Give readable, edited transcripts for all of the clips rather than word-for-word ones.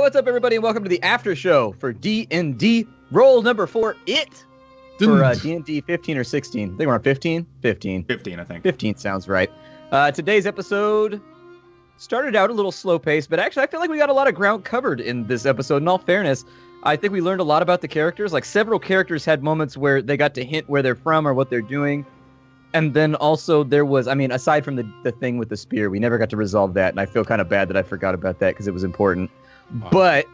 what's up, everybody, and welcome to the Aftershow for D&D Roll number 4, It, for D&D 15 or 16. I think we're on 15? 15. 15, I think. 15 sounds right. Today's episode started out a little slow-paced, but actually I feel like we got a lot of ground covered in this episode. In all fairness, I think we learned a lot about the characters. Like, several characters had moments where they got to hint where they're from or what they're doing. And then also there was, aside from the thing with the spear, we never got to resolve that, and I feel kind of bad that I forgot about that because it was important. Wow. But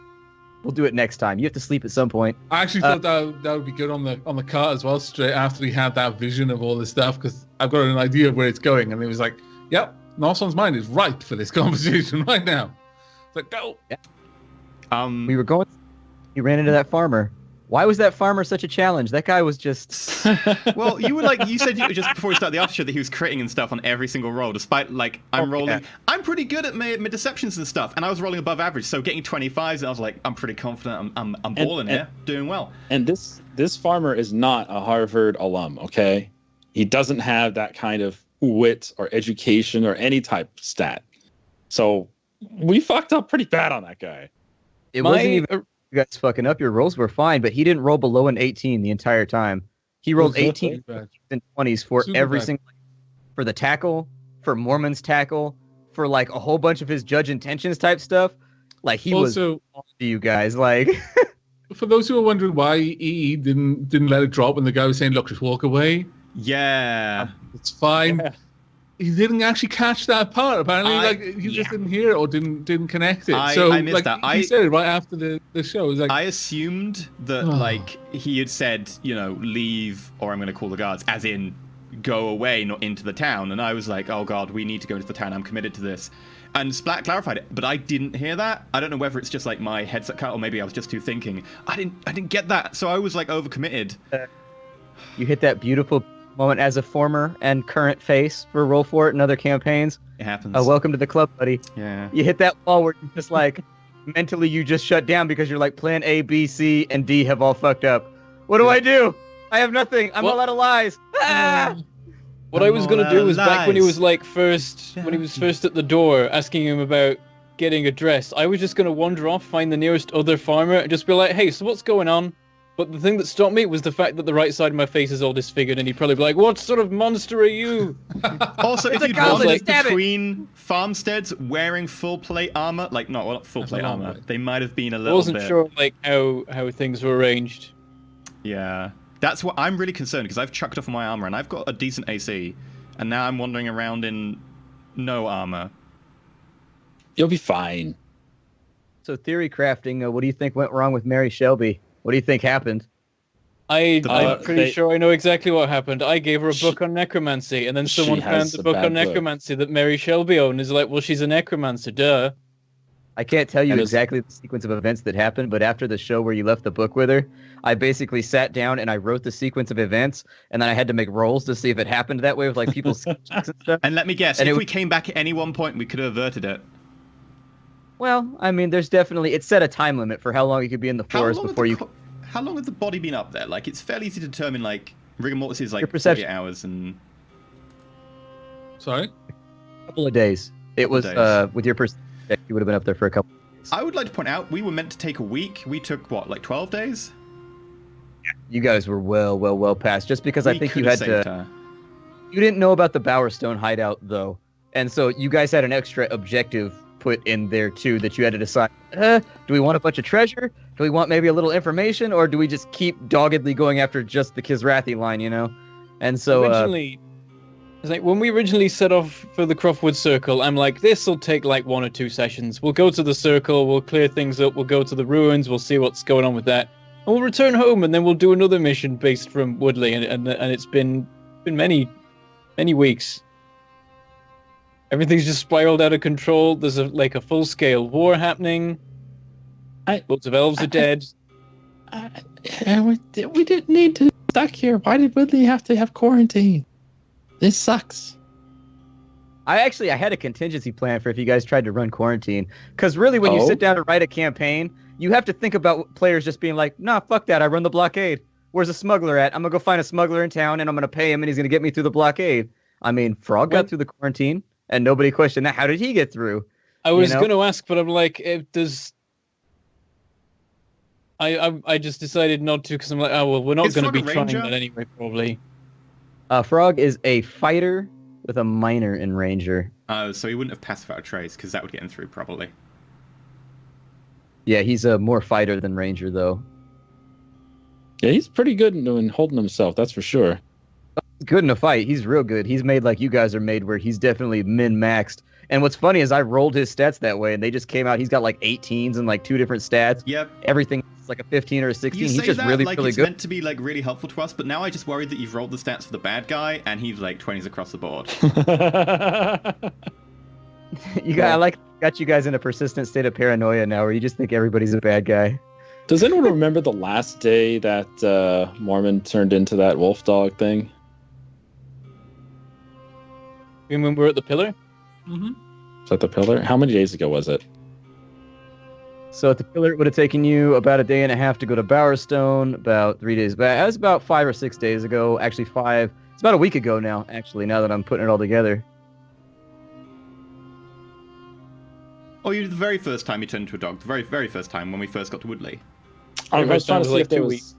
we'll do it next time. You have to sleep at some point. I actually thought that would be good on the car as well, straight after he had that vision of all this stuff, because I've got an idea of where it's going, and it was like, yep, Narson's mind is right for this conversation right now. It's like, go. Yeah. We were going, you ran into that farmer. Why was that farmer such a challenge? That guy was just... Well, you said just before we started the after show that he was critting and stuff on every single roll, despite, I'm rolling... Yeah. I'm pretty good at my deceptions and stuff, and I was rolling above average, so getting 25s, and I was like, I'm pretty confident, I'm balling here, doing well. And this farmer is not a Harvard alum, okay? He doesn't have that kind of wit or education or any type of stat. So we fucked up pretty bad on that guy. It wasn't even... You guys fucking up. Your rolls were fine, but he didn't roll below an 18 the entire time. He rolled 18 and 20s for every single, for the tackle, for Mormon's tackle, for like a whole bunch of his judge intentions type stuff. Like, he was on to you guys. Like, for those who are wondering why EE didn't let it drop when the guy was saying, "Look, just walk away." Yeah, it's fine. Yeah. He didn't actually catch that part. Apparently, he just didn't hear it or didn't connect it. I missed that. He said it right after the show. It was like, I assumed that he had said, leave, or I'm going to call the guards, as in go away, not into the town. And I was like, oh god, we need to go into the town. I'm committed to this. And Splat clarified it, but I didn't hear that. I don't know whether it's just like my headset cut or maybe I was just too thinking. I didn't get that, so I was like overcommitted. You hit that beautiful moment as a former and current face for Roll4It and other campaigns. It happens. Welcome to the club, buddy. Yeah. You hit that wall where you just like mentally you just shut down because you're like plan A, B, C, and D have all fucked up. What do I do? I have nothing. I'm all out of lies. What I was gonna do was back when he was when he was first at the door asking him about getting addressed, I was just gonna wander off, find the nearest other farmer, and just be like, hey, so what's going on? But the thing that stopped me was the fact that the right side of my face is all disfigured, and he'd probably be like, what sort of monster are you? Also, if you'd wandered between farmsteads wearing full plate armor, not full plate armor, they might have been a little bit... I wasn't sure, how things were arranged. Yeah. That's what I'm really concerned, because I've chucked off my armor, and I've got a decent AC, and now I'm wandering around in no armor. You'll be fine. So, theory crafting, what do you think went wrong with Mary Shelby? What do you think happened? I'm pretty sure I know exactly what happened. I gave her a book on necromancy, and then someone found the book on necromancy that Mary Shelby owned, and is like, well, she's a necromancer, duh. I can't tell you exactly the sequence of events that happened, but after the show where you left the book with her, I basically sat down and I wrote the sequence of events, and then I had to make rolls to see if it happened that way with like people's sketches and stuff. And let me guess, if we came back at any one point, we could have averted it. Well, there's definitely... It set a time limit for how long you could be in the forest before you... How long has the body been up there? Like, it's fairly easy to determine, rigor mortis is, 48 hours and... Sorry? A couple of days. It was, with your perception, you would have been up there for a couple of days. I would like to point out, we were meant to take a week. We took, 12 days? Yeah. You guys were well past. Just because I think you had to... You didn't know about the Bowerstone hideout, though. And so you guys had an extra objective put in there too that you had to decide, do we want a bunch of treasure, do we want maybe a little information, or do we just keep doggedly going after just the Kizrathi line, And so originally it's like when we originally set off for the Croftwood Circle, I'm like, this will take 1 or 2 sessions. We'll go to the circle, we'll clear things up, we'll go to the ruins, we'll see what's going on with that, and we'll return home, and then we'll do another mission based from Woodley, and it's been many weeks. Everything's just spiraled out of control. There's a full-scale war happening. Lots of elves are dead. We didn't need to be stuck here. Why did Woodley have to have quarantine? This sucks. I had a contingency plan for if you guys tried to run quarantine. Because really, when you sit down to write a campaign, you have to think about players just being like, nah, fuck that. I run the blockade. Where's a smuggler at? I'm going to go find a smuggler in town, and I'm going to pay him, and he's going to get me through the blockade. Frog got through the quarantine. And nobody questioned that. How did he get through? I was going to ask, but I'm like, I just decided not to because I'm like, oh well, we're not Is going to Frog be a trying ranger? that anyway, probably. Frog is a fighter with a minor in ranger. So he wouldn't have passed without a trace, because that would get him through, probably. Yeah, he's a more fighter than ranger, though. Yeah, he's pretty good in holding himself, that's for sure. He's good in a fight. He's real good. He's made like you guys are made, where he's definitely min-maxed. And what's funny is I rolled his stats that way, and they just came out. He's got like 18s and like 2 different stats. Yep. Everything is like a 15 or a 16. You He's say just that really, like really it's good. meant to be like really helpful to us, but now I just worry that you've rolled the stats for the bad guy, and he's like 20s across the board. Got you guys in a persistent state of paranoia now, where you just think everybody's a bad guy. Does anyone remember the last day that Mormon turned into that wolf dog thing? You mean when we were at the pillar? Mm-hmm. Was that the pillar? How many days ago was it? So at the pillar, it would have taken you about a day and a half to go to Bowerstone, about 3 days back. That was about 5 or 6 days ago. Actually, 5. It's about a week ago now, actually, now that I'm putting it all together. Oh, you the very first time you turned into a dog. The very, very first time when we first got to Woodley. I was trying to see like if there 2 was. weeks.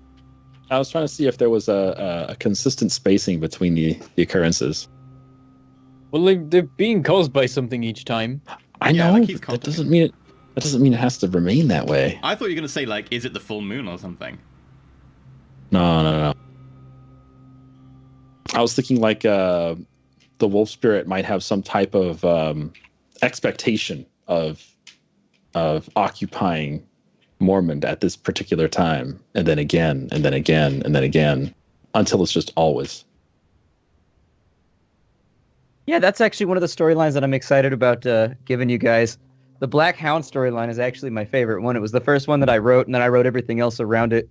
I was trying to see if there was a consistent spacing between the occurrences. Well, they're being caused by something each time. I Yeah, know, like he's but that doesn't mean it. That doesn't mean it has to remain that way. I thought you were going to say, like, is it the full moon or something? No. I was thinking like the wolf spirit might have some type of expectation of occupying Mormon at this particular time, and then again, and then again, and then again, until it's just always. Yeah, that's actually one of the storylines that I'm excited about giving you guys. The Black Hound storyline is actually my favorite one. It was the first one that I wrote, and then I wrote everything else around it.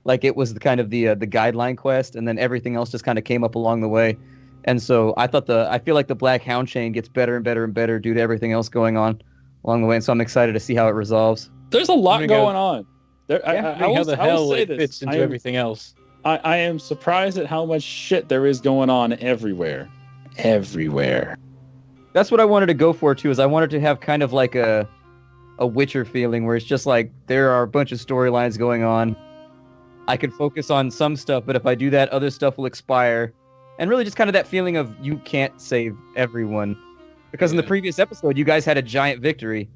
Like it was the kind of the guideline quest, and then everything else just kind of came up along the way. And so I feel like the Black Hound chain gets better and better and better due to everything else going on along the way. And so I'm excited to see how it resolves. There's a lot Let me going on. There, How the hell it fits into everything else. I am surprised at how much shit there is going on everywhere. Everywhere. That's what I wanted to go for too. Is I wanted to have kind of like a Witcher feeling, where it's just like there are a bunch of storylines going on. I could focus on some stuff, but if I do that, other stuff will expire. And really just kind of that feeling of you can't save everyone. Because in the previous episode, you guys had a giant victory.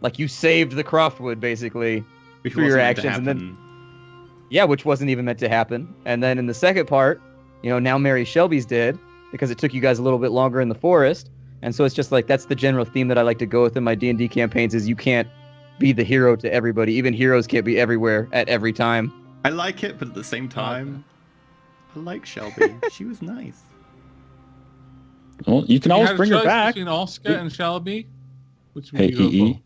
Like you saved the Croftwood, basically, Which through your wasn't meant to actions. And then, happen. yeah, which wasn't even meant to happen. And then in the second part, now Mary Shelby's dead because it took you guys a little bit longer in the forest. And so it's just like, that's the general theme that I like to go with in my D&D campaigns, is you can't be the hero to everybody. Even heroes can't be everywhere at every time. I like it, but at the same time, I like Shelby. She was nice. Well, you can always bring her back. Between Oscar and Shelby, which would Hey, you go EE. for?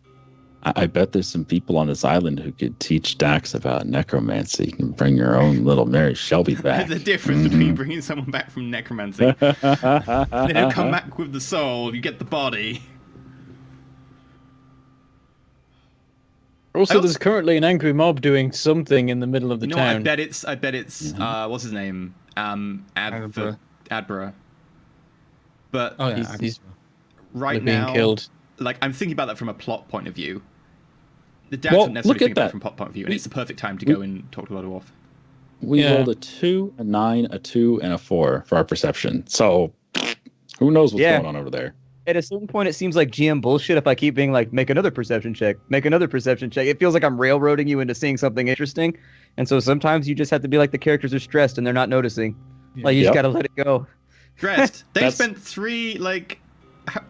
I bet there's some people on this island who could teach Dax about necromancy. You can bring your own little Mary Shelby back. There's a difference between bringing someone back from necromancy. They don't come back with the soul, you get the body. Also, there's currently an angry mob doing something in the middle of the No, town. I bet it's what's his name? Adbra. But Oh yeah, He's right being now, killed. like I'm thinking about that from a plot point of view. The Dax Well, wouldn't necessarily look at think about that. it from a plot point of view, and We- it's the perfect time to go and talk to a dwarf. We Yeah. rolled a 2, a 9, a 2, and a 4 for our perception. So who knows what's Yeah. going on over there? At a certain point, it seems like GM bullshit if I keep being like, make another perception check, make another perception check. It feels like I'm railroading you into seeing something interesting. And so sometimes you just have to be like, the characters are stressed and they're not noticing. Like, you just Yep. got to let it go. Dressed. They That's- spent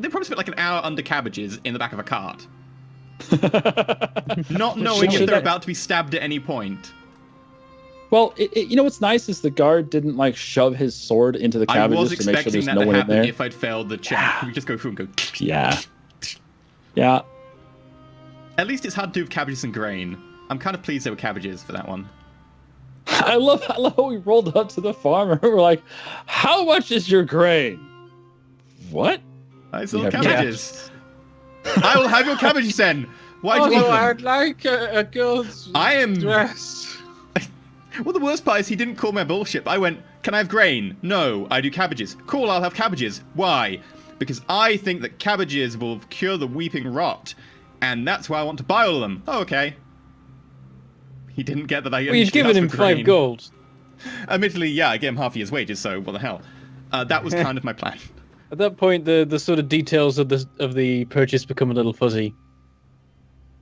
they probably spent like an hour under cabbages in the back of a cart, not knowing if Should they're I- about to be stabbed at any point. Well, you know what's nice is the guard didn't like shove his sword into the I cabbages was to make sure expecting there's that no to one in happen there. if I'd failed the check. We just go through and go. Yeah. Yeah. At least it's hard to do with cabbages and grain. I'm kind of pleased there were cabbages for that one. I love how we rolled up to the farmer. We're like, how much is your grain? What? I We saw have cabbages. I will have your cabbages then. Why do you Also, want them? I'd like a girl's I am- dress. Well, the worst part is he didn't call my bullshit. But I went, can I have grain? No, I do cabbages. Cool, I'll have cabbages. Why? Because I think that cabbages will cure the weeping rot. And that's why I want to buy all of them. Oh, okay. He didn't get that I Well, you've given him 5 gold. Admittedly, yeah, I gave him half a year's wages, so what the hell. That was kind of my plan. At that point, the sort of details of the purchase become a little fuzzy.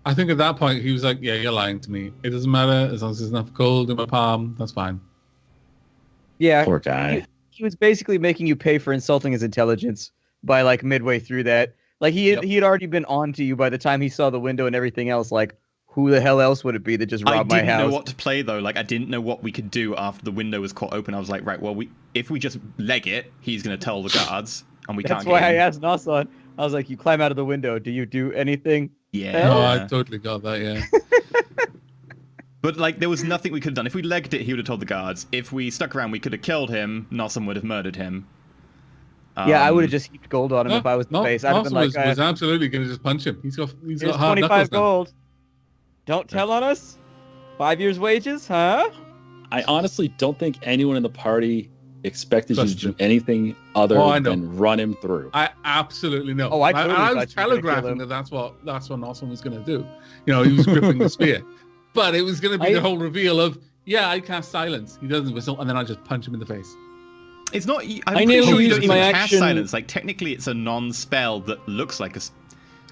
I think at that point he was like, "Yeah, you're lying to me. It doesn't matter as long as there's enough gold in my palm. That's fine." Yeah, Poor guy. he was basically making you pay for insulting his intelligence by like midway through that. Like he had already been on to you by the time he saw the window and everything else. Like, who the hell else would it be that just robbed my house? I didn't know what to play though. Like I didn't know what we could do after the window was caught open. I was like, right, well, if we just leg it, he's gonna tell the guards, and we can't. That's why I asked Nasan. I was like, you climb out of the window. Do you do anything? Yeah. No, I totally got that. Yeah. But like, there was nothing we could have done. If we legged it, he would have told the guards. If we stuck around, we could have killed him. Nasan would have murdered him. Yeah, I would have just heaped gold on him if I was in the base. I'd have been like, was absolutely going to just punch him. He's got here's hard 25 knuckles now. gold. Don't tell on us. 5 years' wages, huh? I honestly don't think anyone in the party expected you to Trust him. do anything other Oh, I know. than run him through. I absolutely know. Oh, I totally I thought was you were gonna kill telegraphing him. that that's what Nasan was going to do. You know, he was gripping the spear, but it was going to be the whole reveal of, yeah, I cast silence. He doesn't whistle, and then I just punch him in the face. It's not. I I'm pretty nearly sure you used don't my even cast action- silence. Like technically, it's a non-spell that looks like it's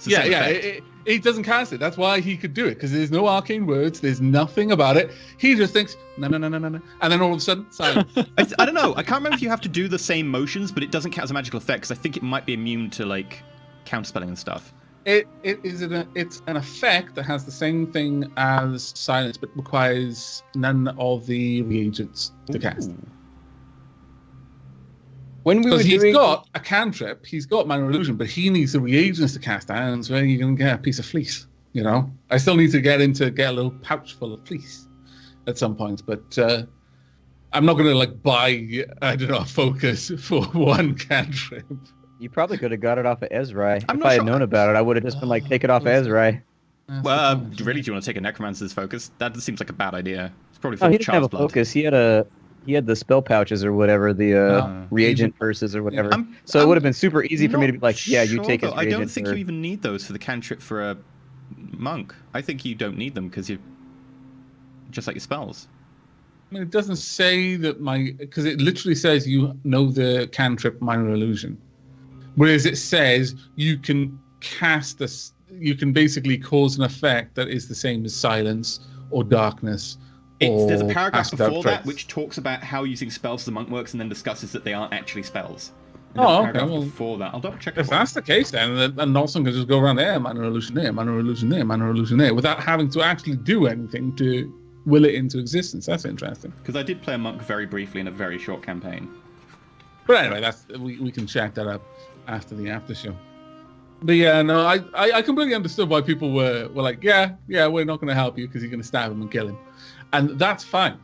the Yeah, same yeah. effect. He doesn't cast it. That's why he could do it, because there's no arcane words. There's nothing about it. He just thinks, no. And then all of a sudden, silence. I don't know. I can't remember if you have to do the same motions, but it doesn't count as a magical effect because I think it might be immune to like counterspelling and stuff. It's an effect that has the same thing as silence, but requires none of the reagents to cast. When we were Because he's doing, got a cantrip, he's got minor illusion, but he needs the reagents to cast that, and so you're going to get a piece of fleece. You know, I still need to get a little pouch full of fleece at some point, but I'm not going to like buy, I don't know, a focus for one cantrip. You probably could have got it off of Ezrai. I'm If not I had sure. known about it, I would have just been like, take it off of Ezrai. That's Well, the point. really, do you want to take a necromancer's focus? That seems like a bad idea. It's probably Oh, full he of didn't have a child's blood. focus. He had the spell pouches or whatever, the reagent purses or whatever. So it would have been super easy for me to be like, yeah, you Sure, take his though. I reagent. don't think or- you even need those for the cantrip for a monk. I think you don't need them because you just like your spells. I mean, it doesn't say that because it literally says you know the cantrip minor illusion, whereas it says you can cast this. You can basically cause an effect that is the same as silence or darkness. There's a or paragraph cast out before that traits. which talks about how using spells as a monk works and then discusses that they aren't actually spells. And Oh, there's a okay, paragraph well, before that. I'll double check. If that's the case, then Nelson can just go around there, minor illusion there, minor illusion there, minor illusion there, without having to actually do anything to will it into existence. That's interesting. Because I did play a monk very briefly in a very short campaign. But anyway, we can check that up after the after show. But yeah, no, I completely understood why people were like, yeah, we're not going to help you because you're going to stab him and kill him, and that's fine.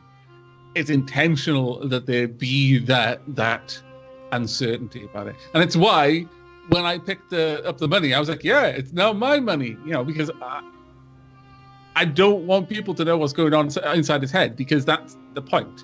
It's intentional that there be that uncertainty about it, and it's why when I picked up the money, I was like, yeah, it's now my money, because I don't want people to know what's going on inside his head, because that's the point.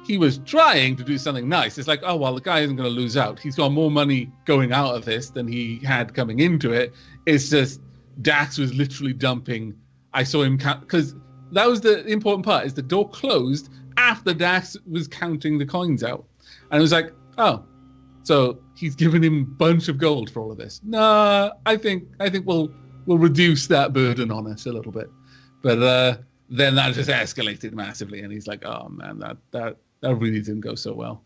He was trying to do something nice. It's like, oh, well, the guy isn't going to lose out. He's got more money going out of this than he had coming into it. It's just Dax was literally dumping. I saw him count, because that was the important part, is the door closed after Dax was counting the coins out. And it was like, oh, so he's giving him a bunch of gold for all of this. No, I think we'll reduce that burden on us a little bit. But then that just escalated massively, and he's like, "Oh man, that really didn't go so well."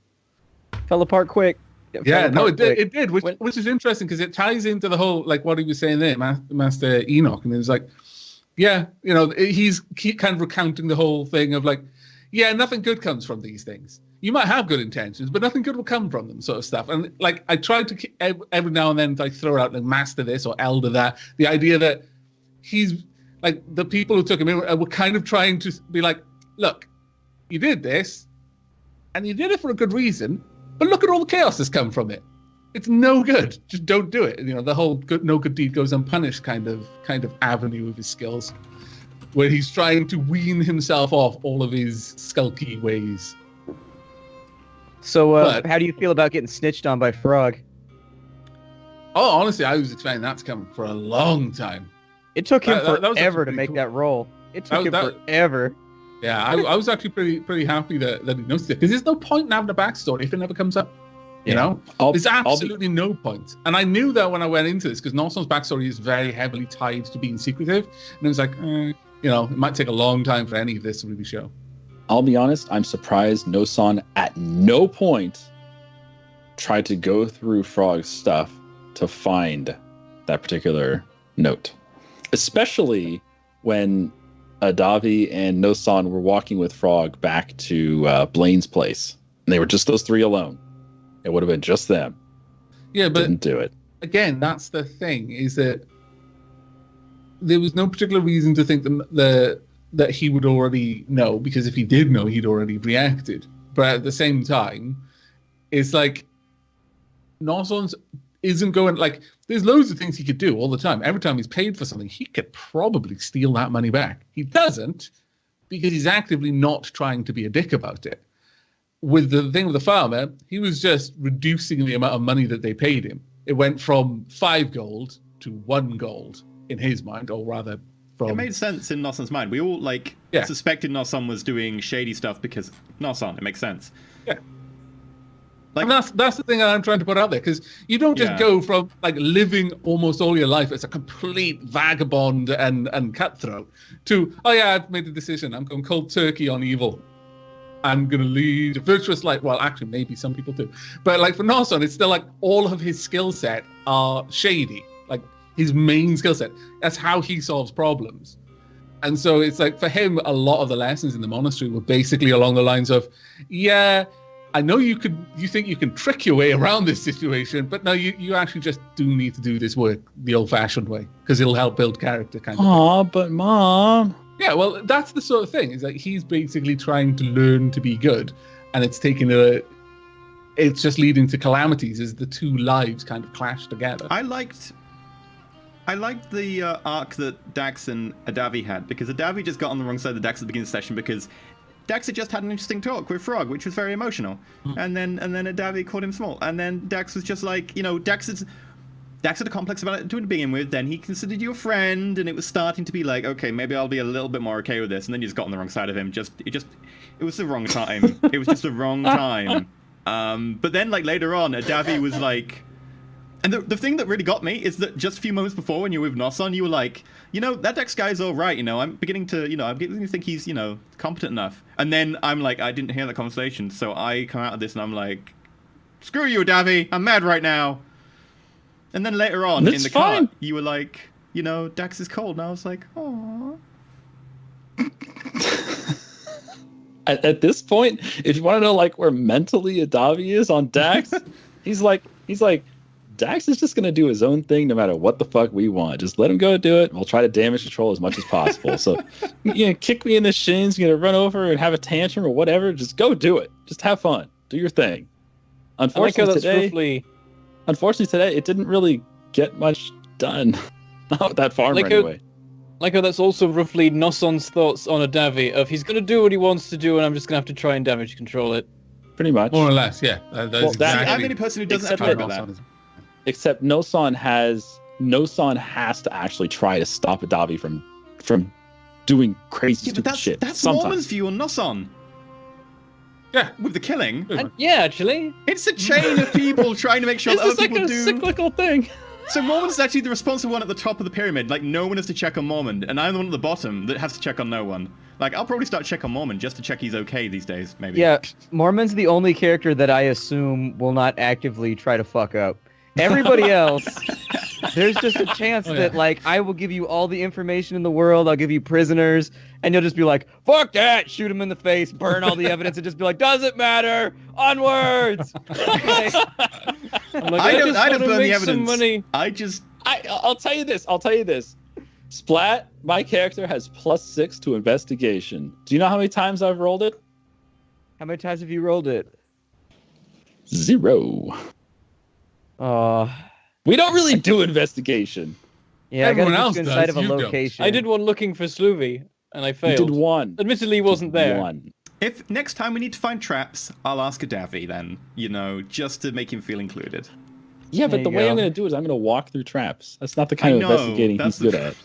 Fell apart quick. Yeah, no, it quick. did, which is interesting because it ties into the whole, like what he was saying there, Master Enoch, and it was like, yeah, he's kind of recounting the whole thing of like, yeah, nothing good comes from these things. You might have good intentions, but nothing good will come from them, sort of stuff. And like, I tried to every now and then like throw out like master this or elder that, the idea that he's like, the people who took him in were kind of trying to be like, look, you did this, and you did it for a good reason, but look at all the chaos that's come from it. It's no good. Just don't do it. The whole no good deed goes unpunished kind of avenue of his skills, where he's trying to wean himself off all of his skulky ways. So, But- how do you feel about getting snitched on by Frog? Oh, honestly, I was expecting that to come for a long time. It took him That was actually forever to pretty make cool. that roll. It took him That- forever. Yeah, I was actually pretty happy that he noticed it, because there's no point in having a backstory if it never comes up. You know, there's absolutely no point. And I knew that when I went into this, because Noson's backstory is very heavily tied to being secretive, and it was like, you know, it might take a long time for any of this to really show. I'll be honest, I'm surprised Noson at no point tried to go through Frog's stuff to find that particular note, especially when Adavi and Noson were walking with Frog back to Blaine's place, and they were just those three alone. It would have been just them. Yeah, but didn't do it. Again, that's the thing, is that there was no particular reason to think that he would already know, because if he did know, he'd already reacted. But at the same time, it's like Noson's isn't going, like, there's loads of things he could do all the time. Every time he's paid for something, he could probably steal that money back. He doesn't, because he's actively not trying to be a dick about it. With the thing with the farmer, he was just reducing the amount of money that they paid him. It went from 5 gold to 1 gold in his mind, or rather from... It made sense in Noson's mind. We all, suspected Noson was doing shady stuff because Noson. It makes sense. Yeah. And that's the thing that I'm trying to put out there, because you don't just go from, like, living almost all your life as a complete vagabond and cutthroat to, oh yeah, I've made a decision. I'm going cold turkey on evil. I'm going to lead a virtuous life. Well, actually, maybe some people do. But, like, for Noson, it's still like all of his skill set are shady. Like, his main skill set. That's how he solves problems. And so it's like, for him, a lot of the lessons in the monastery were basically along the lines of, yeah, I know you think you can trick your way around this situation, but no, you actually just do need to do this work the old-fashioned way, because it'll help build character, kind of. Aw, but Mom... Yeah, well, that's the sort of thing. Is like he's basically trying to learn to be good, and it's just leading to calamities as the two lives kind of clash together. I liked the arc that Dax and Adavi had, because Adavi just got on the wrong side of Dax at the beginning of the session because Dax had just had an interesting talk with Frog, which was very emotional, and then Adavi called him small, and then Dax was just like, you know, Dax had a complex about it to begin with, then he considered you a friend, and it was starting to be like, okay, maybe I'll be a little bit more okay with this, and then you just got on the wrong side of him. It was the wrong time. It was just the wrong time. But then, like, later on, Adavi was like... And the thing that really got me is that just a few moments before, when you were with Noson, you were like, you know, that Dex guy's all right, you know, I'm beginning to think he's, you know, competent enough. And then I'm like, I didn't hear that conversation, so I come out of this and I'm like, screw you, Adavi, I'm mad right now. And then later on in the car, you were like, you know, Dax is cold. And I was like, aww. At this point, if you want to know, like, where mentally Adavi is on Dax, he's like, Dax is just going to do his own thing no matter what the fuck we want. Just let him go do it. We'll try to damage control as much as possible. So, you know, kick me in the shins, you're going to run over and have a tantrum or whatever. Just go do it. Just have fun. Do your thing. Unfortunately, today, it didn't really get much done. Not with that farmer, anyway. Like how that's also roughly Noson's thoughts on Adavi, of he's going to do what he wants to do and I'm just going to have to try and damage control it. Pretty much. More or less, yeah. I'm the only person who doesn't have to about that. Except Noson has to actually try to stop Adavi from doing crazy stupid shit. That's Mormon's view on Noson. Yeah, with the killing. Yeah, actually, it's a chain of people trying to make sure that other people do. It's like a cyclical thing. So Mormon's actually the responsible one at the top of the pyramid. Like, no one has to check on Mormon, and I'm the one at the bottom that has to check on no one. Like, I'll probably start check on Mormon just to check he's okay these days, maybe. Yeah, Mormon's the only character that I assume will not actively try to fuck up. Everybody else, there's just a chance that, like, I will give you all the information in the world, I'll give you prisoners, and you'll just be like, fuck that, shoot him in the face, burn all the evidence, and just be like, doesn't matter, onwards! I don't burn the evidence. I'll tell you this. Splat, my character has +6 to investigation. Do you know how many times I've rolled it? How many times have you rolled it? 0. We don't really do investigation. Yeah, everyone I gotta else get you inside does, of a you don't. location. I did one looking for Sloovy, and I failed. You did one. Admittedly, he wasn't there. One. If next time we need to find traps, I'll ask Adavi then, you know, just to make him feel included. Yeah, but the way I'm going to do it is I'm going to walk through traps. That's not the kind of investigating he's good at.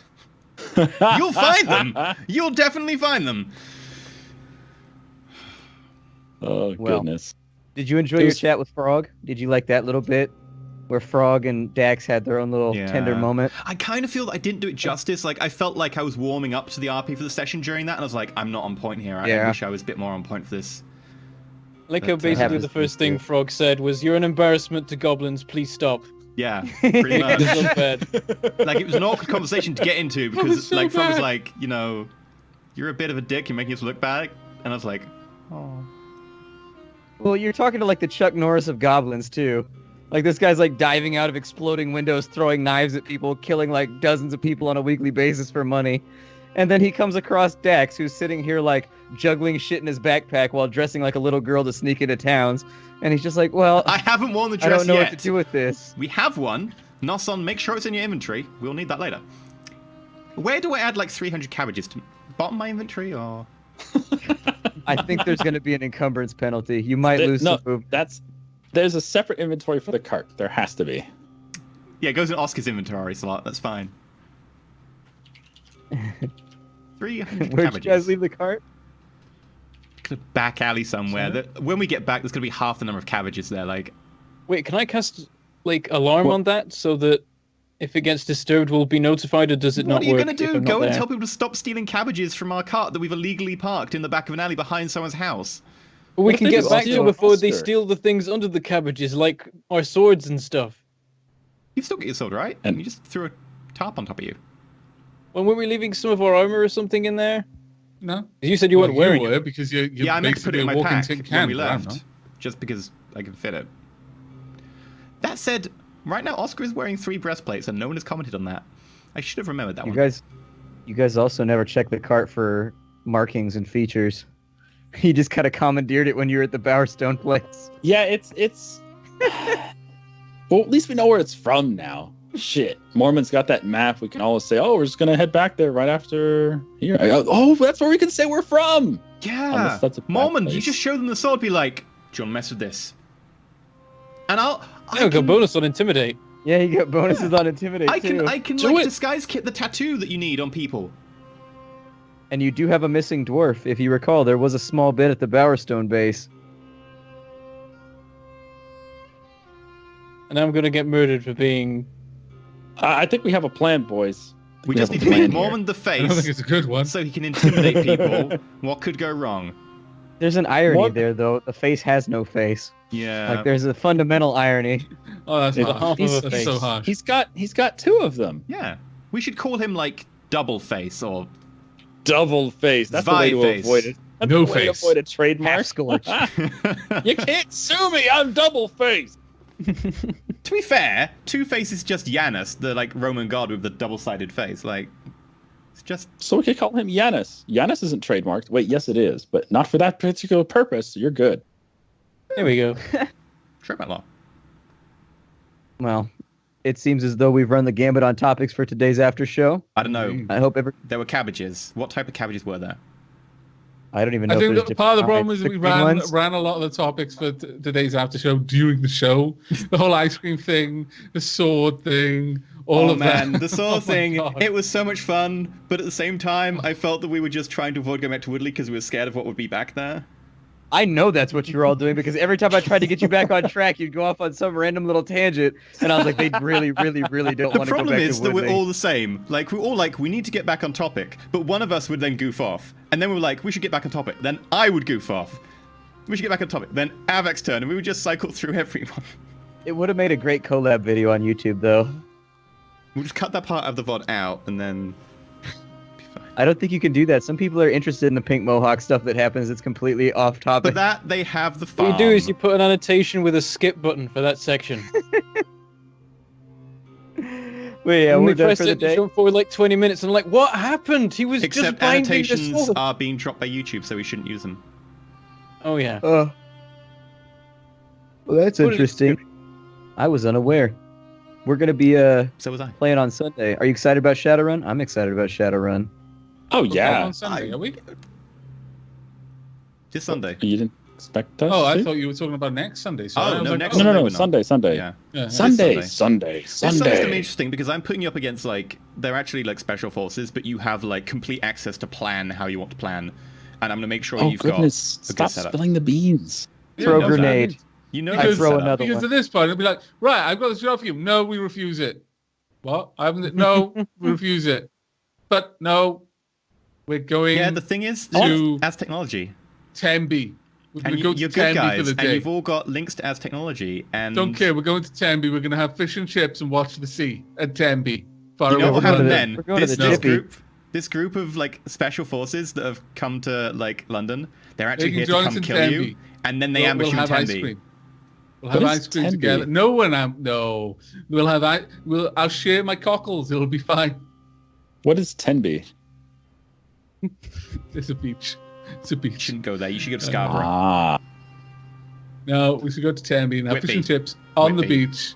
You'll find them. You'll definitely find them. Oh Well. goodness. Did you enjoy It your was- chat with Frog? Did you like that little bit where Frog and Dax had their own little tender moment? I kind of feel that I didn't do it justice. Like, I felt like I was warming up to the RP for the session during that, and I was like, I'm not on point here. I Yeah. wish I was a bit more on point for this. Like how That basically happens the to me first thing too. Frog said was, "You're an embarrassment to goblins. Please stop." Yeah, pretty Make much. this look bad. Like, it was an awkward conversation to get into because, so like, Frog was bad. like, you know, you're a bit of a dick. You're making us look bad. And I was like, oh. Well, you're talking to like the Chuck Norris of goblins too. Like this guy's like diving out of exploding windows, throwing knives at people, killing like dozens of people on a weekly basis for money. And then he comes across Dax, who's sitting here like juggling shit in his backpack while dressing like a little girl to sneak into towns. And he's just like, well, I haven't worn the I dress don't know yet. what to do with this. We have one. Noson, make sure it's in your inventory. We'll need that later. Where do I add like 300 cabbages? To bottom my inventory or? I think there's going to be an encumbrance penalty. You might lose no, some food. there's a separate inventory for the cart. There has to be. Yeah, it goes in Oscar's inventory slot. That's fine. 300 Where'd cabbages. you guys leave the cart? A back alley somewhere. That when we get back, there's gonna be half the number of cabbages there. Like, Wait, can I cast like alarm What? on that so that if it gets disturbed, we'll be notified, or does it what not are you work gonna if do? I'm not Go and there? tell people to stop stealing cabbages from our cart that we've illegally parked in the back of an alley behind someone's house. But we What can if they get just back to steal it before they Oscar? steal the things under the cabbages, like our swords and stuff. You've still got your sword, right? And- you just threw a tarp on top of you. When were we leaving some of our armor or something in there? No. You said you weren't wearing it. were because you're Yeah, I meant to put it in my basically a walking pack tin when can. we but I don't left, know. just because I can fit it. That said, right now Oscar is wearing 3 breastplates, and no one has commented on that. I should have remembered that You one. guys also never check the cart for markings and features. You just kind of commandeered it when you were at the Bowerstone place. Yeah, it's. Well, at least we know where it's from now. Shit, Mormon's got that map. We can always say, "Oh, we're just gonna head back there right after here." Oh, that's where we can say we're from. Yeah, Unless that's a bad Mormon, you place. just show them the sword, be like, "Do you want to mess with this?" And I I got can, bonus on intimidate. Yeah, you get bonuses on Intimidate I too. can Do like it. disguise kit the tattoo that you need on people. And you do have a missing dwarf. If you recall, there was a small bit at the Bowerstone base. And I'm gonna get murdered for being. I think we have a plan, boys. I think We just have need a to plan make here. Mormon the I don't think face, it's a good one. so he can intimidate people. What could go wrong? There's an irony What? there, though. The face has no face. Yeah. Like, there's a fundamental irony. Oh, that's It's harsh. half of a That's so face. harsh. He's got 2 of them. Yeah. We should call him like Double Face or Double face. That's the way to Zwei-face. avoid it. That's No the way to face. avoid a trademark. Half scorch. You can't sue me. I'm double face. To be fair, Two-Face is just Janus, the like Roman god with the double-sided face. Like, it's just So we could call him Janus. Janus isn't trademarked. Wait, yes, it is, but not for that particular purpose. You're good. There we go. trademark law. Well, it seems as though we've run the gambit on topics for today's after show. I don't know. I hope There were cabbages. What type of cabbages were there? I don't even know. I if think there's that part of the different problem is topics. we The green ones? ran a lot of the topics for today's after show during the show. The whole ice cream thing, the sword thing, all oh of man, that. the sword Oh my thing. God. It was so much fun, but at the same time, I felt that we were just trying to avoid going back to Woodley because we were scared of what would be back there. I know that's what you're all doing because every time I tried to get you back on track, you'd go off on some random little tangent, and I was like, they really, really, really don't The want to go problem back is to that we're Woodley. all the same. Like, we're all like, we need to get back on topic, but one of us would then goof off. And then we were like, we should get back on topic. Then I would goof off. We should get back on topic. Then Avek's turn, and we would just cycle through everyone. It would have made a great collab video on YouTube, though. We'll just cut that part of the VOD out, and then... I don't think you can do that. Some people are interested in the pink mohawk stuff that happens. It's completely off But topic. that, they have the farm. What you do is you put an annotation with a skip button for that section. Wait, yeah, and we're we done press for the it, day. jump forward like 20 minutes, and like, what happened? He was just Except binding the annotations sword. are being dropped by YouTube, so we shouldn't use them. Oh yeah. Well, that's What is it, interesting. I was unaware. We're gonna be So was I. playing on Sunday. Are you excited about Shadowrun? I'm excited about Shadowrun. Oh We're going yeah. on Sunday, are we? This Sunday. You didn't expect us? Oh, I to? thought you were talking about next Sunday. So Oh, I was no, like, next No, Sunday no, we're no. not. Sunday, Sunday. Yeah. Yeah. Sunday, Sunday. Sunday, This Sunday's gonna be Sunday. interesting because I'm putting you up against like they're actually like special forces, but you have like complete access to plan how you want to plan, and I'm gonna make sure Oh you've goodness! got a good Stop setup. spilling the beans. Throw know a that. grenade. You know, I the throw setup. another Because one. at this point, it'll be like, right, I've got this job for you. No, we refuse it. What? I haven't. No, we refuse it. But no, we're going Yeah, the thing is, to as technology, Tembe. We're going and to go to you're good Tembe for guys, the and day. you've all got links to as technology, and Don't care. We're going to Tembe. We're going to have fish and chips and watch the sea at Tembe. Far You know away what from happened London. then? We're going to the Chippy. This group of like special forces that have come to like London, they're They actually can here to join come us in kill Tembe. you, and then they We'll ambush you in have ice Tembe. cream. We'll have What is ice cream Tembe? together. No one. No. We'll have. I'll share my cockles. It'll be fine. What is Tenby? It's a beach. It's a You beach. shouldn't go there. You should go to Scarborough. Ah, No, we should go to Tembe and have Whitby. fish and chips on the Whitby. beach.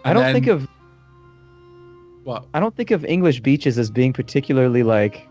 I And don't then- think of what? English beaches as being particularly like.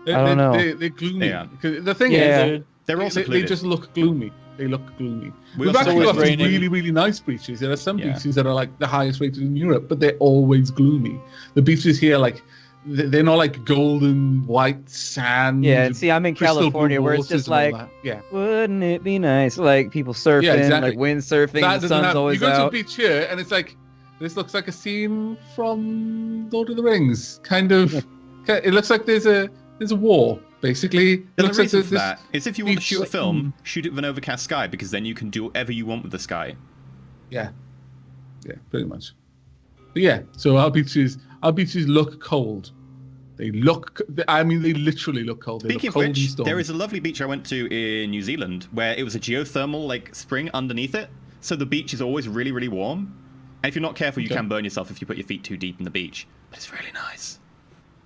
I don't know. They're gloomy. They are. 'Cause the thing Yeah. is, They're all they secluded. just look gloomy. They look gloomy. We We've also actually have got some raining. really, really nice beaches. There are some Yeah. beaches that are like the highest rated in Europe, but they're always gloomy. The beaches here, like, they're not like golden white sand. Yeah, and see, I'm in crystal blue California where it's waters just and all like, that. Yeah. wouldn't it be nice? Like people surfing, Yeah, exactly. like windsurfing, the That doesn't sun's happen. always You go to a out. beach here, and it's like this looks like a scene from Lord of the Rings. Kind of. It looks like there's a war. Basically, it The looks like reason there's for that is if you want to beach, shoot a like, film, shoot it with an overcast sky, because then you can do whatever you want with the sky. Yeah, pretty much. But yeah, so our beaches look cold. They look. I mean, they literally look cold. They Speaking look of cold and which, stormy. there is a lovely beach I went to in New Zealand where it was a geothermal like spring underneath it, so the beach is always really, really warm. And if you're not careful, you Okay. can burn yourself if you put your feet too deep in the beach. But it's really nice.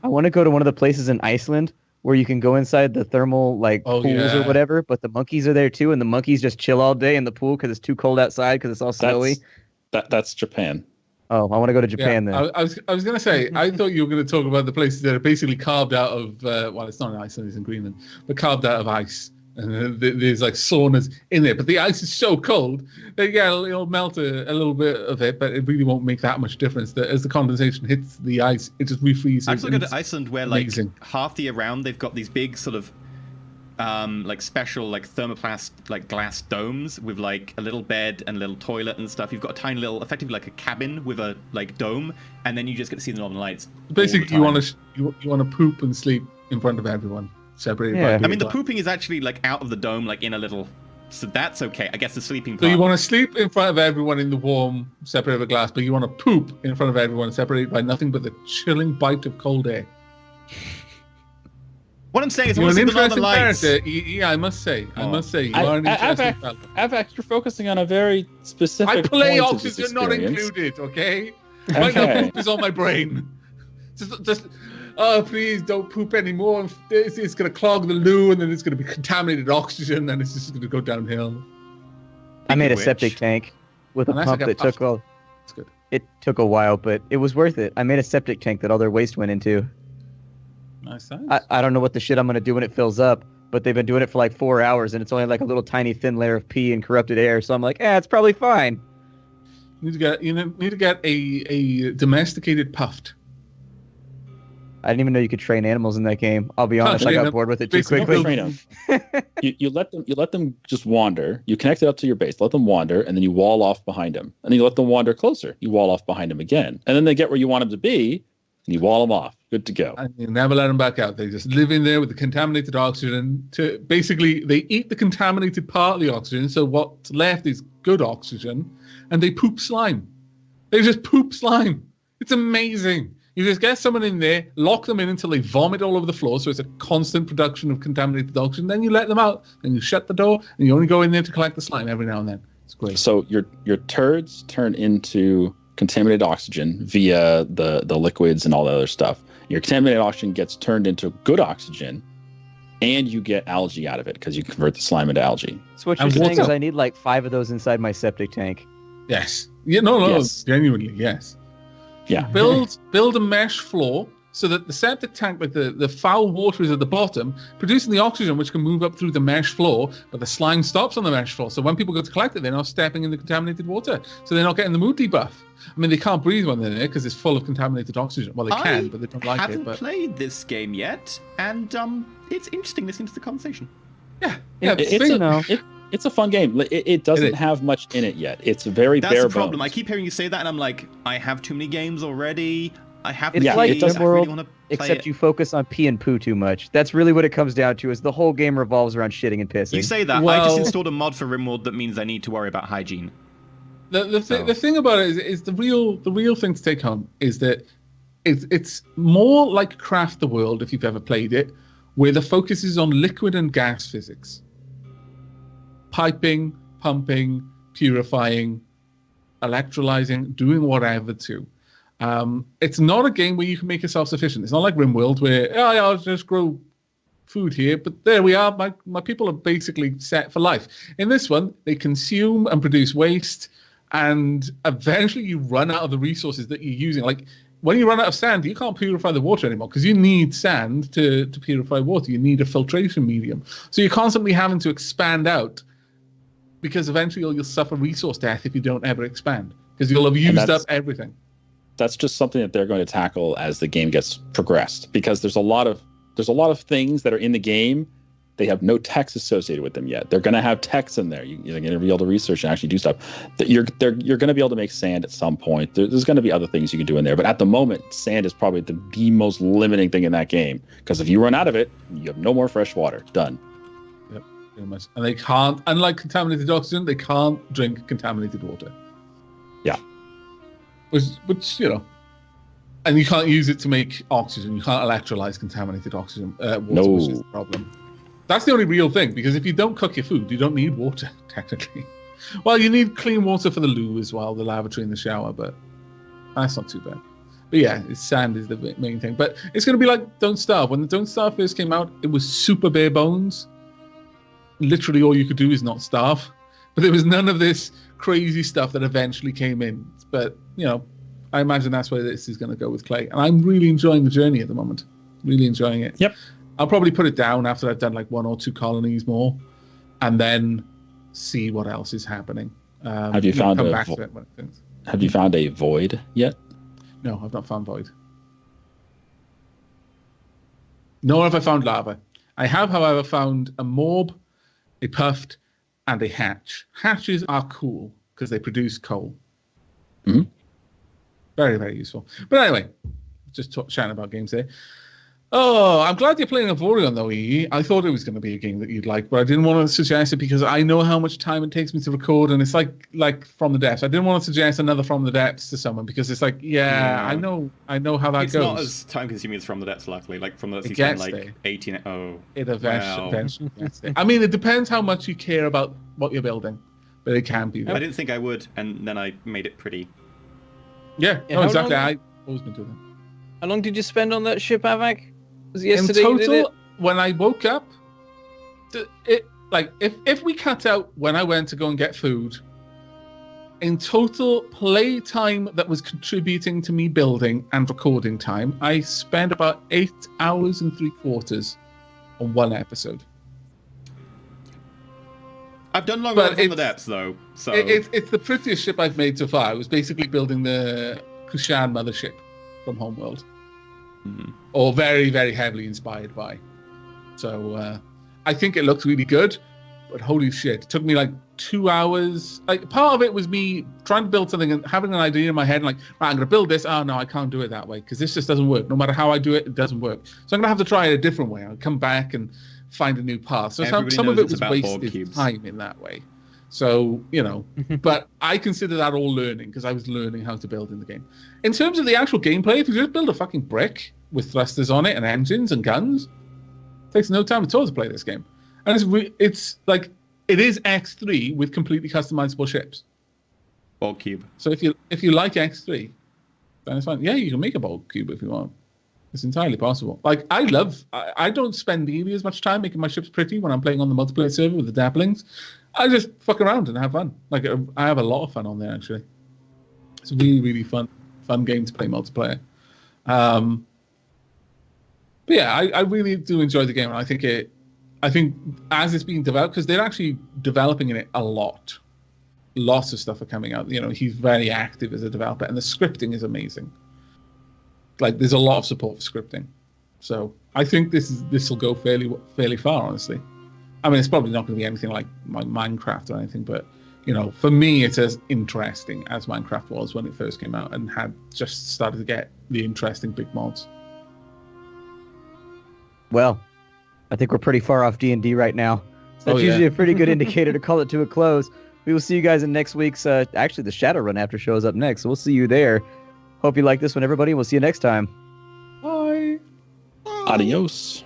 I want to go to one of the places in Iceland where you can go inside the thermal like Oh, pools or yeah. whatever, but the monkeys are there too, and the monkeys just chill all day in the pool because it's too cold outside because it's all snowy. that's Japan. Oh, I want to go to Japan Yeah, then. I was gonna say I thought you were gonna talk about the places that are basically carved out of well, it's not in Iceland, it's in Greenland, but carved out of ice, and there's like saunas in there. But the ice is so cold that it'll melt a little bit of it, but it really won't make that much difference. That as the condensation hits the ice, it just refreezes. I actually and go to Iceland where like amazing. half the year round they've got these big sort of like special like thermoplast like glass domes with like a little bed and a little toilet and stuff. You've got a tiny little, effectively like a cabin with a like dome, and then you just get to see the northern lights. all the Basically, you time. want to poop and sleep in front of everyone, separated Yeah. by. I mean, the glass. pooping is actually like out of the dome, like in a little. So that's okay. I guess the sleeping So part. you want to sleep in front of everyone in the warm, separated by glass, but you want to poop in front of everyone, separated by nothing but the chilling bite of cold air. What I'm saying is, I You're want an to see the northern interesting lights. character. Yeah, I must say. I Oh. must say, you I- are an I've interesting fellow. Avax, you're focusing on a very specific I play point of this oxygen not experience. included, okay? Right now, Okay. poop is on my brain. Just, oh, please don't poop anymore. It's going to clog the loo, and then it's going to be contaminated oxygen, and it's just going to go downhill. I made a which- septic tank with a Unless I pump got that took puffed. It's good. it took a while, but it was worth it. I made a septic tank that all their waste went into. Nice. I don't know what the shit I'm gonna do when it fills up, but they've been doing it for like 4 hours, and it's only like a little tiny thin layer of pee and corrupted air. So I'm like, it's probably fine. You need to get a domesticated puffed. I didn't even know you could train animals in that game. I'll be honest, I train got them. bored with it too Basically, quickly. Train 'em. You let them just wander. You connect it up to your base, let them wander, and then you wall off behind them. And then you let them wander closer. You wall off behind them again. And then they get where you want them to be, and you wall them off. Good to go. And you never let them back out. They just live in there with the contaminated oxygen. Basically, they eat the contaminated part of the oxygen, so what's left is good oxygen, and they poop slime. They just poop slime. It's amazing. You just get someone in there, lock them in until they vomit all over the floor, so it's a constant production of contaminated oxygen. Then you let them out, and you shut the door, and you only go in there to collect the slime every now and then. It's great. So your turds turn into contaminated oxygen via the liquids and all the other stuff. Your contaminated oxygen gets turned into good oxygen, and you get algae out of it because you convert the slime into algae. So what you're And saying what's is up? I need like 5 of those inside my septic tank. Yes. Yeah. No. Yes. Genuinely, yes. Yeah. Build a mesh floor so that the septic tank with the foul water is at the bottom, producing the oxygen which can move up through the mesh floor, but the slime stops on the mesh floor. So when people go to collect it, they're not stepping in the contaminated water. So they're not getting the mood debuff. I mean, they can't breathe when they're there because it's full of contaminated oxygen. Well, they can, but they don't like it. I haven't played this game yet, and it's interesting listening to the conversation. Yeah. It's a fun game. It doesn't have much in it yet. It's very bare bones. That's the problem. I keep hearing you say that, and I'm like, I have too many games already. I have It's to like play, the I world, really want to play except it. you focus on pee and poo too much. That's really what it comes down to. Is the whole game revolves around shitting and pissing. You say that. I Well- just installed a mod for RimWorld that means I need to worry about hygiene. The thing about it is the real thing to take home is that it's more like Craft the World, if you've ever played it, where the focus is on liquid and gas physics. Piping, pumping, purifying, electrolyzing, doing whatever to. It's not a game where you can make it self-sufficient. It's not like RimWorld where, oh yeah, I'll just grow food here, but there we are. My people are basically set for life. In this one, they consume and produce waste, and eventually you run out of the resources that you're using. Like when you run out of sand, you can't purify the water anymore because you need sand to purify water. You need a filtration medium. So you're constantly having to expand out because eventually you'll suffer resource death if you don't ever expand because you'll have used up everything. That's just something that they're going to tackle as the game gets progressed, because there's a lot of things that are in the game. They have no text associated with them yet. They're going to have text in there. You're going to be able to research and actually do stuff. You're going to be able to make sand at some point. There's going to be other things you can do in there. But at the moment, sand is probably the most limiting thing in that game. Because if you run out of it, you have no more fresh water. Done. Yep, pretty much. And they can't, unlike contaminated oxygen, they can't drink contaminated water. Yeah. Which you know, and you can't use it to make oxygen. You can't electrolyze contaminated oxygen water, which is the problem. That's the only real thing, because if you don't cook your food, you don't need water, technically. Well, you need clean water for the loo as well, the lavatory and the shower, but that's not too bad. But yeah, sand is the main thing. But it's going to be like Don't Starve. When the Don't Starve first came out, it was super bare bones. Literally all you could do is not starve. But there was none of this crazy stuff that eventually came in. But, you know, I imagine that's where this is going to go with Clay. And I'm really enjoying the journey at the moment. Really enjoying it. Yep. I'll probably put it down after I've done like 1 or 2 colonies more, and then see what else is happening. Have you found Have you found a void yet? No, I've not found void. Nor have I found lava. I have, however, found a morb, a puffed, and a hatch. Hatches are cool because they produce coal. Mm-hmm. Very, very useful. But anyway, just chatting about games there. Oh, I'm glad you're playing Avorion, though, EE. I thought it was going to be a game that you'd like, but I didn't want to suggest it because I know how much time it takes me to record, and it's like From the Depths. I didn't want to suggest another From the Depths to someone because it's like, yeah. I know how that it's goes. It's not as time-consuming as From the Depths, luckily. Like From the Depths, you spend like 18. Oh, it eventually gets there. I mean, it depends how much you care about what you're building, but it can be there. I didn't think I would, and then I made it pretty. Yeah, no, exactly. I've always been doing that. How long did you spend on that ship, Avak? Was it yesterday? In total, when I woke up, if we cut out when I went to go and get food, in total play time that was contributing to me building and recording time, I spent about 8 hours and 3/4 on one episode. I've done longer than From the Depths, though. So it's the prettiest ship I've made so far. I was basically building the Kushan mothership from Homeworld. Mm-hmm. Or very, very heavily inspired by. So I think it looks really good, but holy shit, it took me like 2 hours. Like part of it was me trying to build something and having an idea in my head and like, right, I'm going to build this. Oh no, I can't do it that way because this just doesn't work. No matter how I do it, it doesn't work. So I'm going to have to try it a different way. I'll come back and find a new path. So some of it was wasted time in that way. So, you know, but I consider that all learning because I was learning how to build in the game. In terms of the actual gameplay, if you just build a fucking brick with thrusters on it and engines and guns, it takes no time at all to play this game. And it's like, it is X3 with completely customizable ships. Bulk cube. So if you like X3, then it's fine. Yeah, you can make a bulk cube if you want. It's entirely possible. Like, I don't spend nearly as much time making my ships pretty when I'm playing on the multiplayer server with the Dapplings. I just fuck around and have fun. Like, I have a lot of fun on there, actually. It's a really, really fun game to play multiplayer. But yeah, I really do enjoy the game, and I think as it's being developed, because they're actually developing in it a lot. Lots of stuff are coming out. You know, he's very active as a developer, and the scripting is amazing. Like, there's a lot of support for scripting, so I think this will go fairly far. Honestly, I mean, it's probably not going to be anything like Minecraft or anything, but you know, for me, it's as interesting as Minecraft was when it first came out, and had just started to get the interesting big mods. Well, I think we're pretty far off D&D right now. So that's usually a pretty good indicator to call it to a close. We will see you guys in next week's, actually the Shadowrun after show is up next, so we'll see you there. Hope you like this one, everybody. We'll see you next time. Bye. Adios.